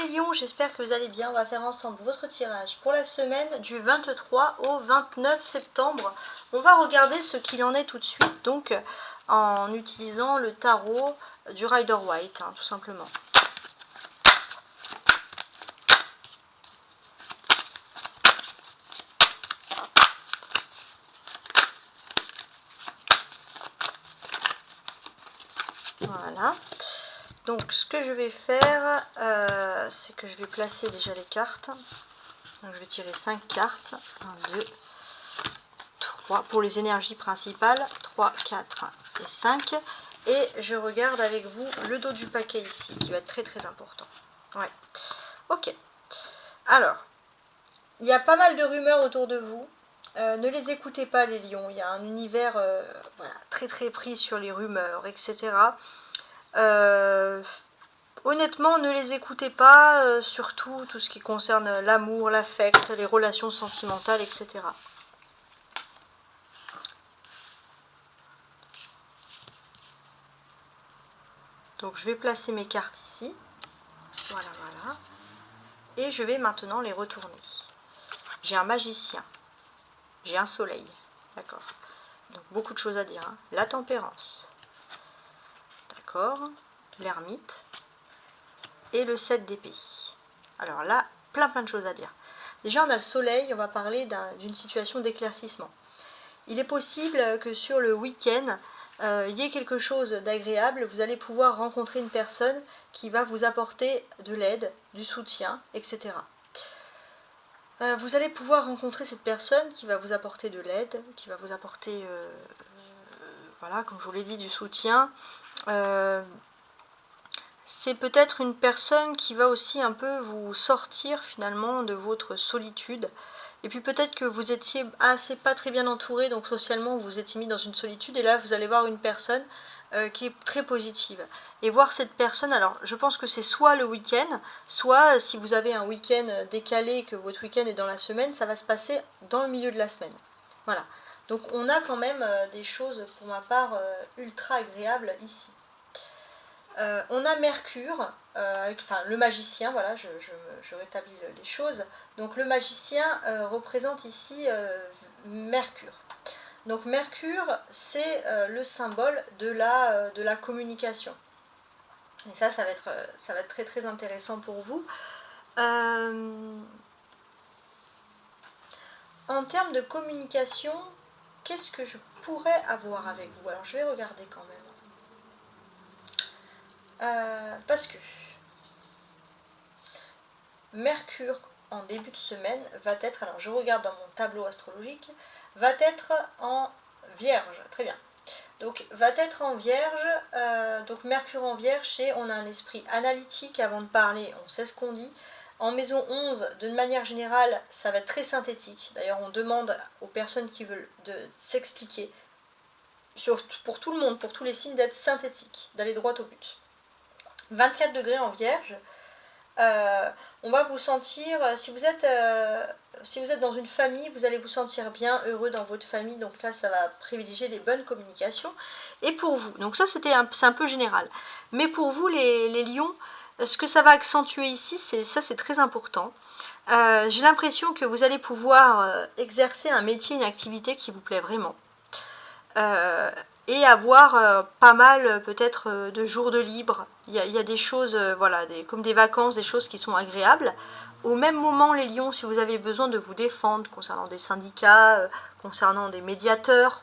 les lions, j'espère que vous allez bien. On va faire ensemble votre tirage pour la semaine du 23 au 29 septembre. On va regarder ce qu'il en est tout de suite, donc en utilisant le tarot du Rider-Waite, tout simplement. Voilà. Donc ce que je vais faire, c'est que je vais placer déjà les cartes. Donc je vais tirer 5 cartes. 1, 2, 3 pour les énergies principales. 3, 4 et 5. Et je regarde avec vous le dos du paquet ici, qui va être très très important. Ouais. Ok. Alors, il y a pas mal de rumeurs autour de vous. Ne les écoutez pas les lions. Il y a un univers voilà, très très pris sur les rumeurs, etc. Honnêtement, ne les écoutez pas, surtout tout ce qui concerne l'amour, l'affect, les relations sentimentales, etc. Donc je vais placer mes cartes ici. Voilà, voilà. Et je vais maintenant les retourner. J'ai un magicien. J'ai un soleil. D'accord. Donc beaucoup de choses à dire. La tempérance. D'accord. L'ermite. Et le 7 d'épée. Alors là, plein de choses à dire. Déjà, on a le soleil, on va parler d'une situation d'éclaircissement. Il est possible que sur le week-end, il y ait quelque chose d'agréable. Vous allez pouvoir rencontrer une personne qui va vous apporter de l'aide, du soutien, etc. Vous allez pouvoir rencontrer cette personne qui va vous apporter de l'aide, qui va vous apporter, voilà, comme je vous l'ai dit, du soutien. C'est peut-être une personne qui va aussi un peu vous sortir finalement de votre solitude. Et puis peut-être que vous étiez pas très bien entouré, donc socialement vous étiez mis dans une solitude. Et là vous allez voir une personne qui est très positive. Et voir cette personne, alors je pense que c'est soit le week-end, soit si vous avez un week-end décalé, que votre week-end est dans la semaine, ça va se passer dans le milieu de la semaine. Voilà. Donc on a quand même des choses pour ma part ultra agréables ici. On a Mercure, enfin le magicien, voilà, je rétablis les choses. Donc le magicien représente ici Mercure. Donc Mercure, c'est le symbole de la communication. Et ça va être très très intéressant pour vous. En termes de communication, qu'est-ce que je pourrais avoir avec vous? Alors je vais regarder quand même. Parce que Mercure en début de semaine va être, alors je regarde dans mon tableau astrologique, va être en Vierge, très bien. Donc va être en Vierge, donc Mercure en Vierge, et on a un esprit analytique avant de parler, on sait ce qu'on dit. En maison 11, de manière générale, ça va être très synthétique. D'ailleurs, on demande aux personnes qui veulent s'expliquer, pour tout le monde, pour tous les signes, d'être synthétique, d'aller droit au but. 24 degrés en Vierge, on va vous sentir, si vous êtes dans une famille, vous allez vous sentir bien, heureux dans votre famille, donc là ça va privilégier les bonnes communications. Et pour vous, donc ça c'est un peu général, mais pour vous les lions, ce que ça va accentuer ici, c'est très important. J'ai l'impression que vous allez pouvoir exercer un métier, une activité qui vous plaît vraiment. Et avoir pas mal peut-être de jours de libre. Il y a des choses, voilà, comme des vacances, des choses qui sont agréables. Au même moment, les lions, si vous avez besoin de vous défendre concernant des syndicats, concernant des médiateurs,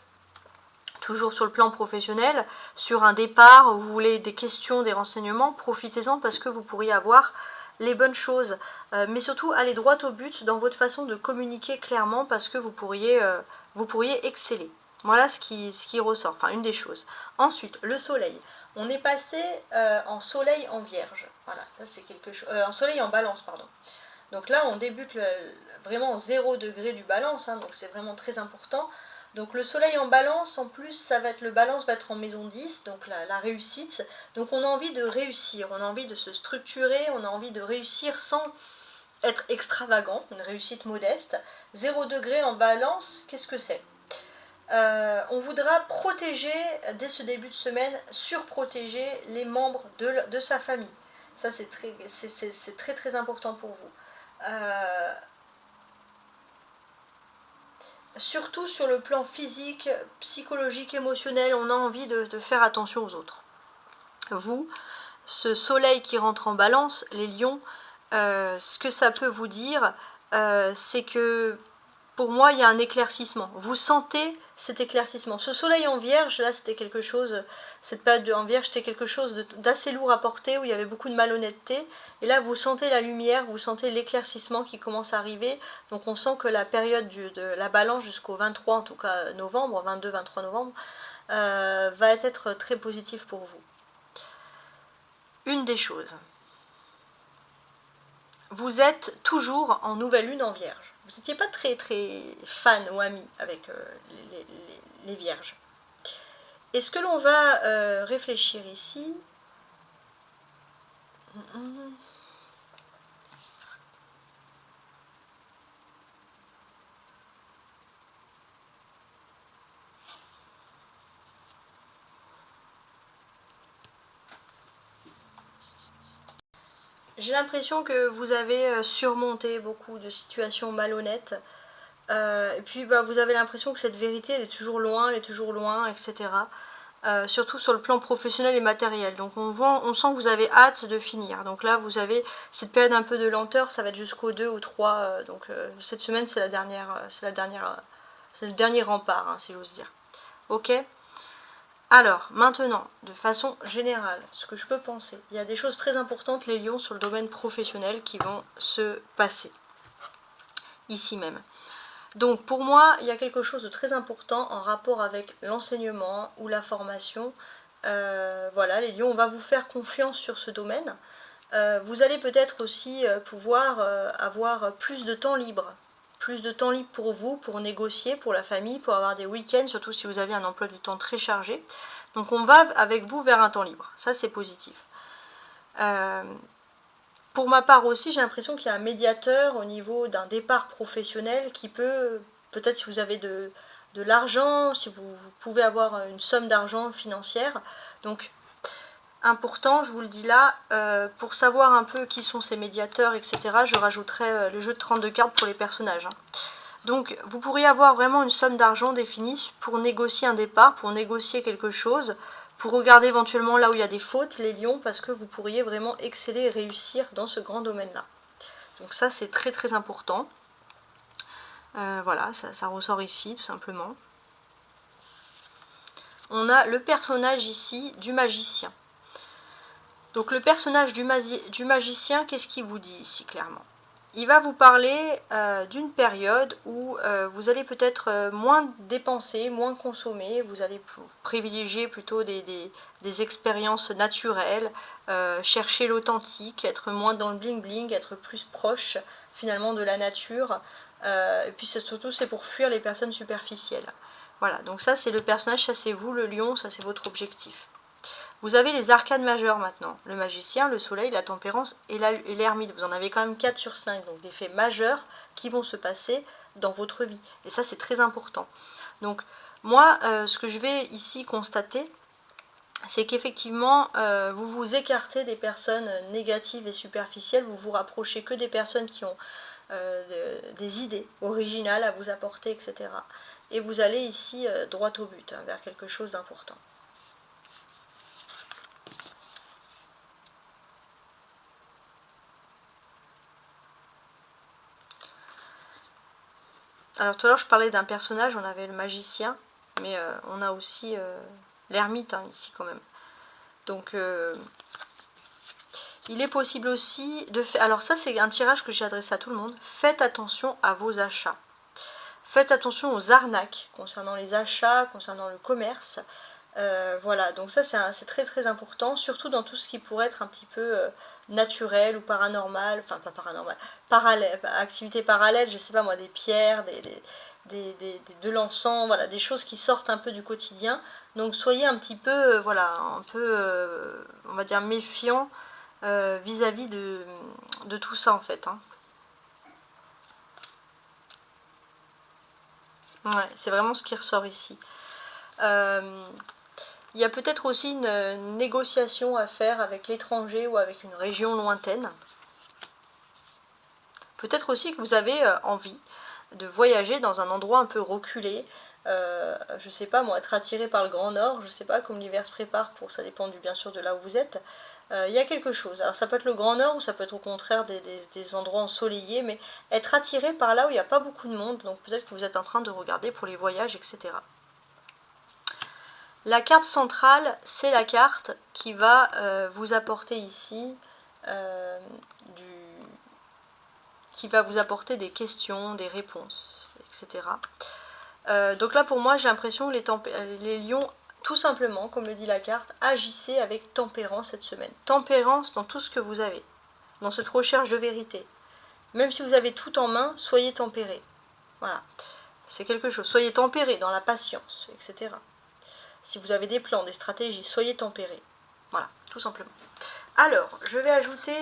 toujours sur le plan professionnel, sur un départ où vous voulez des questions, des renseignements, profitez-en parce que vous pourriez avoir les bonnes choses. Mais surtout, allez droit au but dans votre façon de communiquer clairement parce que vous pourriez exceller. Voilà ce qui ressort, enfin une des choses. Ensuite, le soleil. On est passé en soleil en vierge. Voilà, ça c'est quelque chose. En soleil en balance, pardon. Donc là, on débute vraiment 0 degré du balance, donc c'est vraiment très important. Donc le soleil en balance, en plus, le balance va être en maison 10, donc la réussite. Donc on a envie de réussir, on a envie de se structurer, on a envie de réussir sans être extravagant, une réussite modeste. 0 degré en balance, qu'est-ce que c'est ? On voudra protéger, dès ce début de semaine, surprotéger les membres de sa famille. Ça c'est très très important pour vous. Surtout sur le plan physique, psychologique, émotionnel, on a envie de faire attention aux autres. Vous, ce soleil qui rentre en balance, les lions, ce que ça peut vous dire, c'est que pour moi il y a un éclaircissement. Vous sentez cet éclaircissement. Ce soleil en vierge, là c'était quelque chose, cette période en vierge c'était quelque chose d'assez lourd à porter, où il y avait beaucoup de malhonnêteté. Et là vous sentez la lumière, vous sentez l'éclaircissement qui commence à arriver. Donc on sent que la période de la balance jusqu'au 23, en tout cas novembre, 22-23 novembre, va être très positive pour vous. Une des choses, vous êtes toujours en nouvelle lune en vierge. Vous n'étiez pas très très fan ou ami avec les vierges. Et ce que l'on va réfléchir ici, j'ai l'impression que vous avez surmonté beaucoup de situations malhonnêtes. Et puis vous avez l'impression que cette vérité elle est toujours loin, etc. Surtout sur le plan professionnel et matériel. Donc on sent que vous avez hâte de finir. Donc là vous avez cette période un peu de lenteur, ça va être jusqu'au 2 ou 3. Donc cette semaine c'est c'est le dernier rempart, hein, si j'ose dire. Ok. Alors maintenant, de façon générale, ce que je peux penser, il y a des choses très importantes les lions sur le domaine professionnel qui vont se passer. Ici même. Donc pour moi, il y a quelque chose de très important en rapport avec l'enseignement ou la formation. Voilà, les lions, on va vous faire confiance sur ce domaine. Vous allez peut-être aussi pouvoir avoir plus de temps libre. Plus de temps libre pour vous, pour négocier, pour la famille, pour avoir des week-ends, surtout si vous avez un emploi du temps très chargé. Donc on va avec vous vers un temps libre. Ça c'est positif. Pour ma part aussi, j'ai l'impression qu'il y a un médiateur au niveau d'un départ professionnel qui peut-être si vous avez de l'argent, si vous pouvez avoir une somme d'argent financière. Donc, important, je vous le dis là, pour savoir un peu qui sont ces médiateurs, etc., je rajouterai le jeu de 32 cartes pour les personnages. Donc, vous pourriez avoir vraiment une somme d'argent définie pour négocier un départ, pour négocier quelque chose, pour regarder éventuellement là où il y a des fautes, les lions, parce que vous pourriez vraiment exceller et réussir dans ce grand domaine-là. Donc ça, c'est très très important. Voilà, ça ressort ici, tout simplement. On a le personnage ici du magicien. Donc le personnage du magicien, qu'est-ce qu'il vous dit ici clairement? Il va vous parler d'une période où vous allez peut-être moins dépenser, moins consommer, vous allez privilégier plutôt des expériences naturelles, chercher l'authentique, être moins dans le bling-bling, être plus proche finalement de la nature. Et puis surtout c'est pour fuir les personnes superficielles. Voilà, donc ça c'est le personnage, ça c'est vous le lion, ça c'est votre objectif. Vous avez les arcanes majeures maintenant, le magicien, le soleil, la tempérance et l'ermite. Vous en avez quand même 4 sur 5, donc des faits majeurs qui vont se passer dans votre vie. Et ça c'est très important. Donc moi, ce que je vais ici constater, c'est qu'effectivement, vous vous écartez des personnes négatives et superficielles, vous vous rapprochez que des personnes qui ont des idées originales à vous apporter, etc. Et vous allez ici droit au but, hein, vers quelque chose d'important. Alors tout à l'heure je parlais d'un personnage, on avait le magicien, mais on a aussi l'ermite hein, ici quand même. Donc il est possible aussi de faire... Alors ça c'est un tirage que j'ai adressé à tout le monde. Faites attention à vos achats. Faites attention aux arnaques concernant les achats, concernant le commerce. Voilà, donc ça c'est très très important, surtout dans tout ce qui pourrait être un petit peu naturel ou paranormal, enfin pas paranormal, parallèle, activité parallèle, je sais pas moi, des pierres, de l'encens, voilà, des choses qui sortent un peu du quotidien. Donc soyez un petit peu, voilà, un peu, on va dire méfiant vis-à-vis de tout ça en fait. Hein. Ouais, c'est vraiment ce qui ressort ici. Il y a peut-être aussi une négociation à faire avec l'étranger ou avec une région lointaine. Peut-être aussi que vous avez envie de voyager dans un endroit un peu reculé. Je sais pas moi, être attiré par le Grand Nord, je sais pas comme l'hiver se prépare, ça dépend bien sûr de là où vous êtes. Il y a quelque chose. Alors ça peut être le Grand Nord ou ça peut être au contraire des endroits ensoleillés, mais être attiré par là où il n'y a pas beaucoup de monde, donc peut-être que vous êtes en train de regarder pour les voyages, etc. La carte centrale, c'est la carte qui va vous apporter ici qui va vous apporter des questions, des réponses, etc. Donc là pour moi j'ai l'impression que les lions, tout simplement, comme le dit la carte, agissez avec tempérance cette semaine. Tempérance dans tout ce que vous avez, dans cette recherche de vérité. Même si vous avez tout en main, soyez tempéré. Voilà, c'est quelque chose. Soyez tempéré dans la patience, etc. Si vous avez des plans, des stratégies, soyez tempéré. Voilà, tout simplement. Alors, je vais ajouter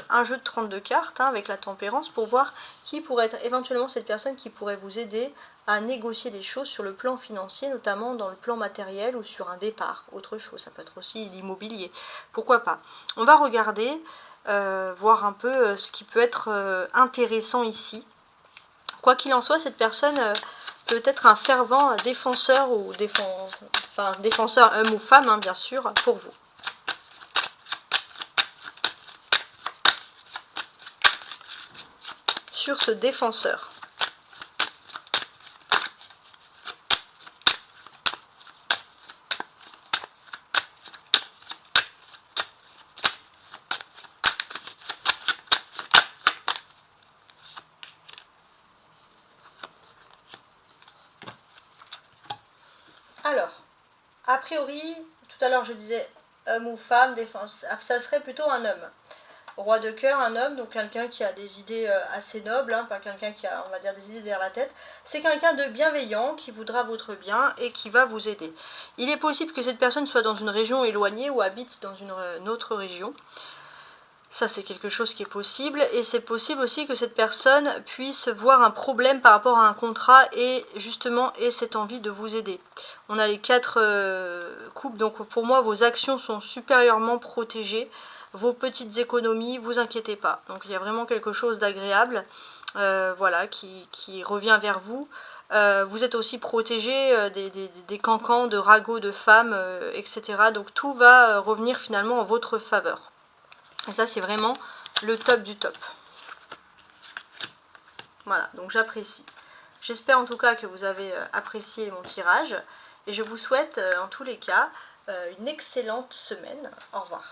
un jeu de 32 cartes avec la tempérance pour voir qui pourrait être éventuellement cette personne qui pourrait vous aider à négocier des choses sur le plan financier, notamment dans le plan matériel ou sur un départ, autre chose. Ça peut être aussi l'immobilier, pourquoi pas. On va regarder, voir un peu ce qui peut être intéressant ici. Quoi qu'il en soit, cette personne peut être un fervent défenseur ou défenseur homme ou femme, hein, bien sûr, pour vous. Sur ce défenseur. Alors, a priori, tout à l'heure je disais homme ou femme, ça serait plutôt un homme. Roi de cœur, un homme, donc quelqu'un qui a des idées assez nobles, hein, pas quelqu'un qui a, on va dire, des idées derrière la tête. C'est quelqu'un de bienveillant, qui voudra votre bien et qui va vous aider. Il est possible que cette personne soit dans une région éloignée ou habite dans une autre région. Ça, c'est quelque chose qui est possible. Et c'est possible aussi que cette personne puisse voir un problème par rapport à un contrat et justement ait cette envie de vous aider. On a les 4 coupes, donc pour moi, vos actions sont supérieurement protégées. Vos petites économies, vous inquiétez pas. Donc il y a vraiment quelque chose d'agréable voilà, qui revient vers vous. Vous êtes aussi protégé des cancans, de ragots de femmes, etc. Donc tout va revenir finalement en votre faveur. Et ça, c'est vraiment le top du top. Voilà, donc j'apprécie. J'espère en tout cas que vous avez apprécié mon tirage. Et je vous souhaite en tous les cas une excellente semaine. Au revoir.